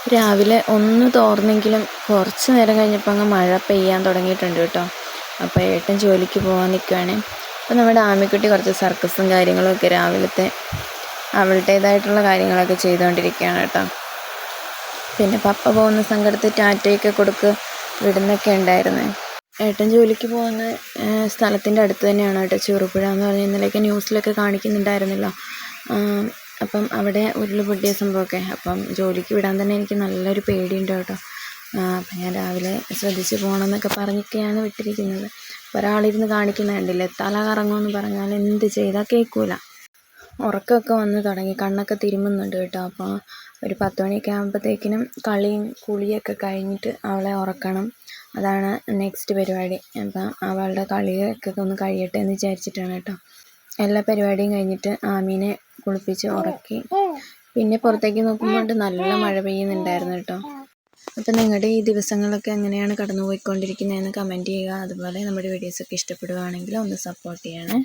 രാവിലെ ഒന്ന് തോർന്നെങ്കിലും കുറച്ച് നേരം കഴിഞ്ഞപ്പോൾ അങ്ങ് മഴ പെയ്യാൻ തുടങ്ങിയിട്ടുണ്ട് കേട്ടോ. അപ്പോൾ ഏട്ടൻ ജോലിക്ക് പോകാൻ നിൽക്കുകയാണ്. അപ്പോൾ നമ്മുടെ ആമിക്കുട്ടി കുറച്ച് സർക്കസും കാര്യങ്ങളൊക്കെ രാവിലത്തെ അവളുടേതായിട്ടുള്ള കാര്യങ്ങളൊക്കെ ചെയ്തുകൊണ്ടിരിക്കുകയാണ് കേട്ടോ. പിന്നെ പപ്പ പോകുന്ന സങ്കടത്തിൽ ടാറ്റയൊക്കെ കൊടുക്ക് വിടുന്നൊക്കെ ഉണ്ടായിരുന്നു. ഏട്ടൻ ജോലിക്ക് പോകുന്ന സ്ഥലത്തിൻ്റെ അടുത്ത് തന്നെയാണ് കേട്ടോ ചെറുപുഴ എന്ന് പറഞ്ഞ് ഇന്നലെയൊക്കെ ന്യൂസിലൊക്കെ കാണിക്കുന്നുണ്ടായിരുന്നല്ലോ. അപ്പം അവിടെ ഉരുൾ പൊട്ടിയ സംഭവമൊക്കെ. അപ്പം ജോലിക്ക് വിടാൻ തന്നെ എനിക്ക് നല്ലൊരു പേടിയുണ്ട് കേട്ടോ. അപ്പം ഞാൻ രാവിലെ ശ്രദ്ധിച്ച് പോകണമെന്നൊക്കെ പറഞ്ഞൊക്കെയാണ് വിട്ടിരിക്കുന്നത്. ഒരാളിരുന്ന് കാണിക്കുന്ന കണ്ടില്ലേ, തല കറങ്ങുമെന്ന് പറഞ്ഞാൽ എന്ത് ചെയ്താൽ കേൾക്കൂല. ഉറക്കമൊക്കെ വന്ന് തുടങ്ങി, കണ്ണൊക്കെ തിരുമുന്നുണ്ട് കേട്ടോ. അപ്പോൾ ഒരു 10 മണിയൊക്കെ ആകുമ്പോഴത്തേക്കിനും കളിയും കുളിയൊക്കെ കഴിഞ്ഞിട്ട് അവളെ ഉറക്കണം. അതാണ് നെക്സ്റ്റ് പരിപാടി. അപ്പം അവളുടെ കളിയൊക്കെ ഒന്ന് കഴിയട്ടെ എന്ന് വിചാരിച്ചിട്ടാണ് കേട്ടോ. എല്ലാ പരിപാടിയും കഴിഞ്ഞിട്ട് ആമീനെ കുളിപ്പിച്ച് ഉറക്കി. പിന്നെ പുറത്തേക്ക് നോക്കുമ്പോൾ നല്ല മഴ പെയ്യുന്നുണ്ടായിരുന്നു കേട്ടോ. അപ്പം നിങ്ങളുടെ ഈ ദിവസങ്ങളൊക്കെ എങ്ങനെയാണ് കടന്നു പോയിക്കൊണ്ടിരിക്കുന്നതെന്ന് കമൻറ്റ് ചെയ്യുക. അതുപോലെ നമ്മുടെ വീഡിയോസൊക്കെ ഇഷ്ടപ്പെടുകയാണെങ്കിൽ ഒന്ന് സപ്പോർട്ട് ചെയ്യണേ.